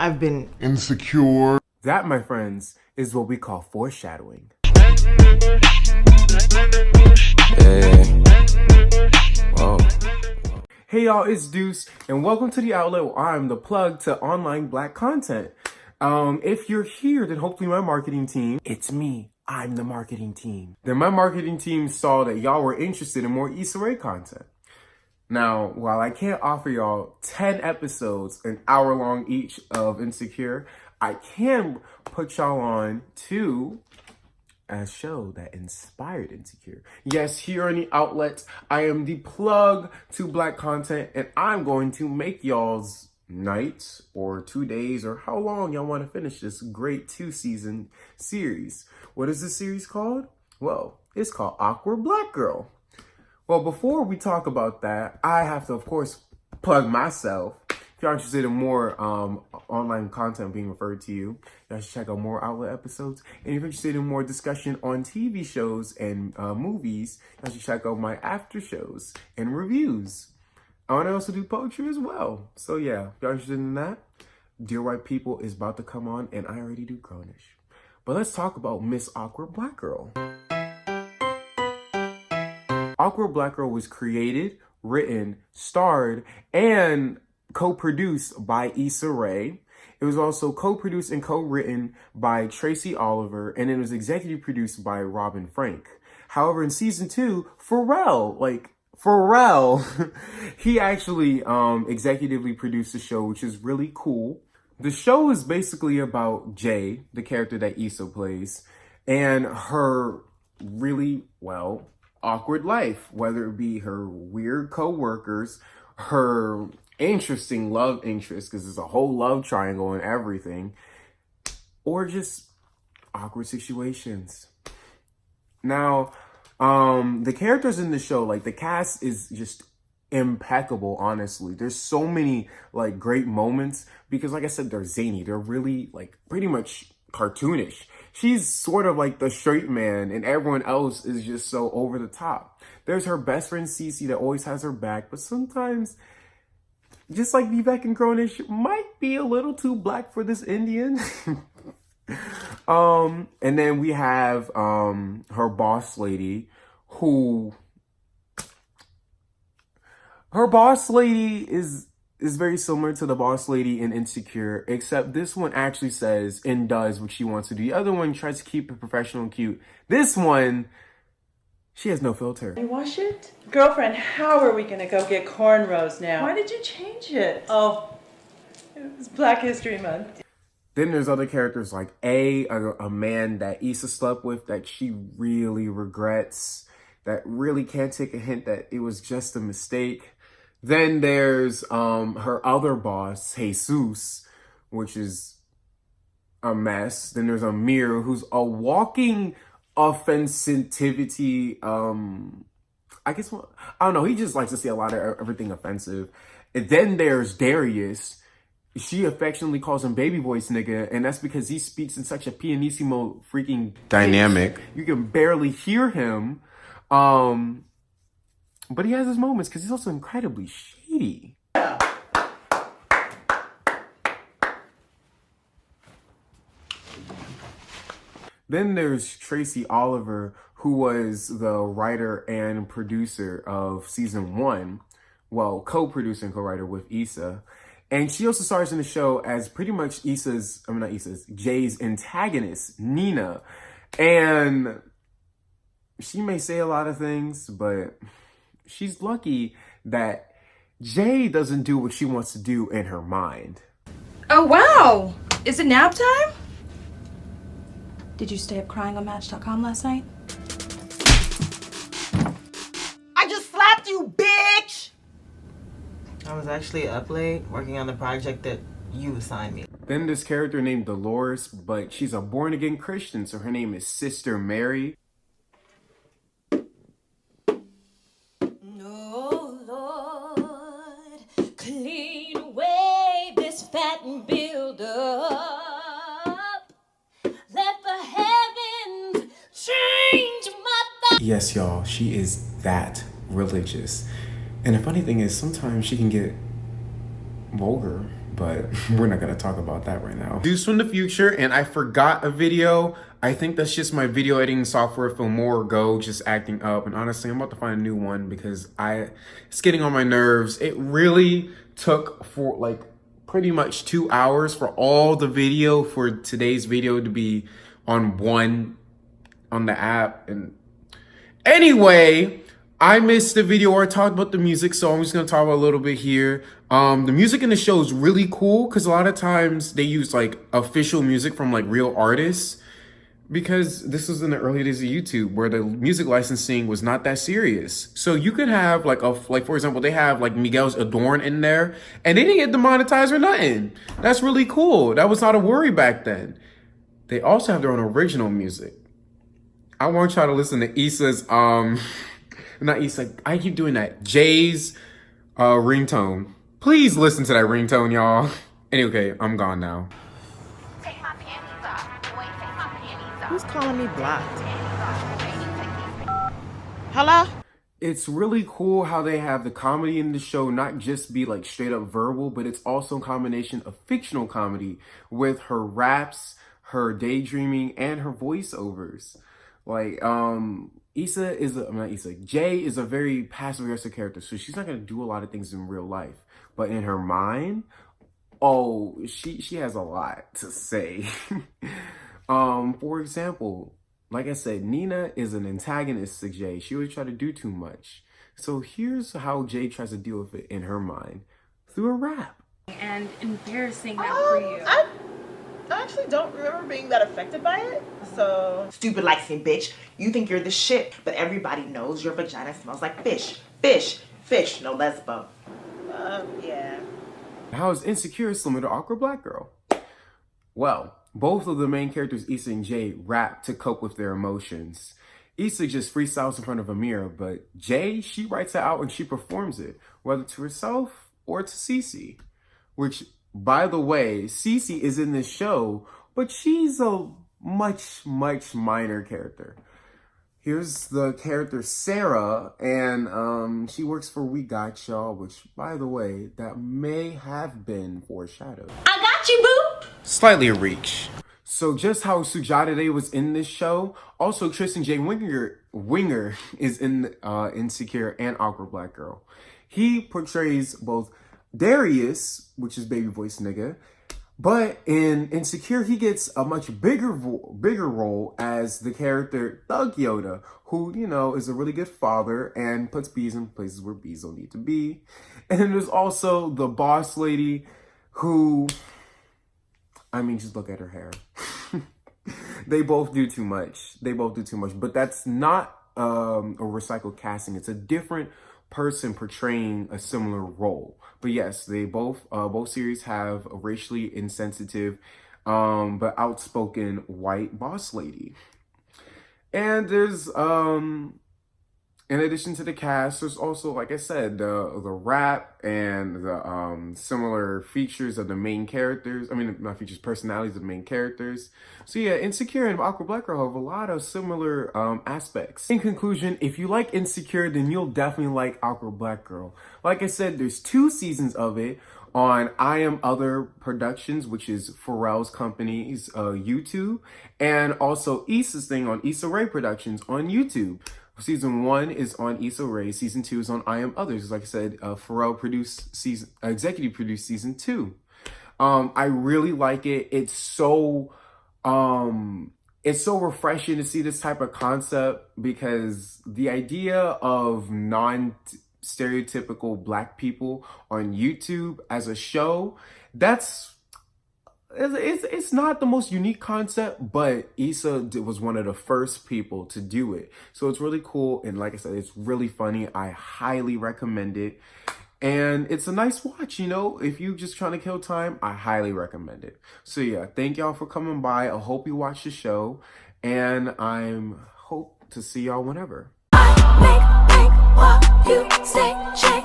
I've been insecure. That, my friends, is what we call foreshadowing. Hey. Whoa. Hey y'all, it's Deuce, and welcome to the outlet where I'm the plug to online black content. If you're here, then hopefully my marketing team, it's me, I'm the marketing team. Then my marketing team saw that y'all were interested in more Issa Rae content. Now, while I can't offer y'all 10 episodes, an hour long each of Insecure, I can put y'all on to a show that inspired Insecure. Yes, here on the outlet, I am the plug to black content, and I'm going to make y'all's night or 2 days or how long y'all want to finish this great 2-season series. What is this series called? Well, it's called Awkward Black Girl. Well, before we talk about that, I have to, of course, plug myself. If you're interested in more online content being referred to you, y'all should check out more outlet episodes. And if you're interested in more discussion on TV shows and movies, y'all should check out my after shows and reviews. I want to also do poetry as well. So yeah, if you're interested in that, Dear White People is about to come on, and I already do Grownish. But let's talk about Miss Awkward Black Girl. Awkward Black Girl was created, written, starred, and co-produced by Issa Rae. It was also co-produced and co-written by Tracy Oliver, and it was executive produced by Robin Frank. However, in season 2, Pharrell, he actually executively produced the show, which is really cool. The show is basically about Jay, the character that Issa plays, and her really, awkward life, whether it be her weird co-workers, her interesting love interest, because there's a whole love triangle and everything, or just awkward situations. Now, the characters in the show, like the cast is just impeccable, honestly. There's so many like great moments because like I said, they're zany. They're really like pretty much cartoonish. She's sort of like the straight man and everyone else is just so over the top. There's her best friend Cece that always has her back, but sometimes, just like Vivek and Grownish, might be a little too black for this Indian. And then we have her boss lady is very similar to the boss lady in Insecure, except this one actually says and does what she wants to do. The other one tries to keep it professional and cute. This one, she has no filter. You wash it? Girlfriend, how are we gonna go get cornrows now? Why did you change it? Oh, it was Black History Month. Then there's other characters like a man that Issa slept with that she really regrets, that really can't take a hint that it was just a mistake. Then there's her other boss, Jesus, which is a mess. Then there's Amir, who's a walking offensivity. I guess, I don't know, he just likes to say a lot of everything offensive. And then there's Darius. She affectionately calls him baby voice nigga, and that's because he speaks in such a pianissimo freaking Dynamic. pitch. You can barely hear him. But he has his moments because he's also incredibly shady. Then there's Tracy Oliver, who was the writer and producer of season 1. Well, co-producer and co-writer with Issa. And she also stars in the show as pretty much Jay's antagonist, Nina. And she may say a lot of things, but she's lucky that Jay doesn't do what she wants to do in her mind. Oh, wow! Is it nap time? Did you stay up crying on Match.com last night? I just slapped you, bitch! I was actually up late working on the project that you assigned me. Then this character named Dolores, but she's a born-again Christian, so her name is Sister Mary. Clean away this fat and build up. Let the heavens change my thoughts. Yes, y'all, she is that religious. And the funny thing is, sometimes she can get vulgar, but we're not gonna talk about that right now. Deuce from the future, and I forgot a video. I think that's just my video editing software, Filmora Go, just acting up. And honestly, I'm about to find a new one because it's getting on my nerves. It really took for like pretty much 2 hours for all the video for today's video to be on the app. And anyway, I missed the video where I talked about the music, so I'm just gonna talk about a little bit here. The music in the show is really cool because a lot of times they use like official music from like real artists, because this was in the early days of YouTube where the music licensing was not that serious. So you could have like for example, they have like Miguel's Adorn in there and they didn't get demonetized or nothing. That's really cool. That was not a worry back then. They also have their own original music. I want y'all to listen to Issa's, not Issa, I keep doing that, Jay's ringtone. Please listen to that ringtone, y'all. Anyway, I'm gone now. Take my panties off. Boy, take my panties off. Who's calling me blocked? Hello? It's really cool how they have the comedy in the show not just be like straight up verbal, but it's also a combination of fictional comedy with her raps, her daydreaming, and her voiceovers. Like, Jay is a very passive aggressive character, so she's not gonna do a lot of things in real life. But in her mind, oh, she has a lot to say. For example, like I said, Nina is an antagonist to Jay. She always try to do too much. So here's how Jay tries to deal with it in her mind, through a rap. And embarrassing that for you. I actually don't remember being that affected by it, so... Stupid light-skinned bitch. You think you're the shit, but everybody knows your vagina smells like fish. Fish. Fish. No lesbo. Yeah. How is Insecure similar to Awkward Black Girl? Well, both of the main characters, Issa and Jay, rap to cope with their emotions. Issa just freestyles in front of a mirror, but Jay, she writes it out and she performs it, whether to herself or to Cece. Which, by the way, Cece is in this show, but she's a much, much minor character. Here's the character Sarah, and she works for We Got Y'all, which, by the way, that may have been foreshadowed. I got you, boo. Slightly a reach. So just how Sujata Day was in this show, also Tristan J. Winger is in Insecure and Awkward Black Girl. He portrays both Darius, which is baby voice nigga, but in Insecure, he gets a much bigger role as the character Thug Yoda, who, you know, is a really good father and puts bees in places where bees don't need to be. And then there's also the boss lady who, I mean, just look at her hair. They both do too much. But that's not a recycled casting. It's a different person portraying a similar role. But yes, they both series have a racially insensitive but outspoken white boss lady. And there's in addition to the cast, there's also, like I said, the rap and the similar features of the main characters. I mean, not features, personalities of the main characters. So yeah, Insecure and Awkward Black Girl have a lot of similar aspects. In conclusion, if you like Insecure, then you'll definitely like Awkward Black Girl. Like I said, there's 2 seasons of it on I Am Other Productions, which is Pharrell's company's YouTube, and also Issa's thing on Issa Rae Productions on YouTube. Season 1 is on Issa Rae. Season 2 is on I Am Others. Like I said, Pharrell executive produced season 2. I really like it. It's so refreshing to see this type of concept, because the idea of non-stereotypical Black people on YouTube as a show, it's not the most unique concept, but Issa was one of the first people to do it. So it's really cool. And like I said, it's really funny. I highly recommend it. And it's a nice watch, you know, if you just trying to kill time, I highly recommend it. So yeah, thank y'all for coming by. I hope you watch the show, and I hope to see y'all whenever. I make what you say, shake,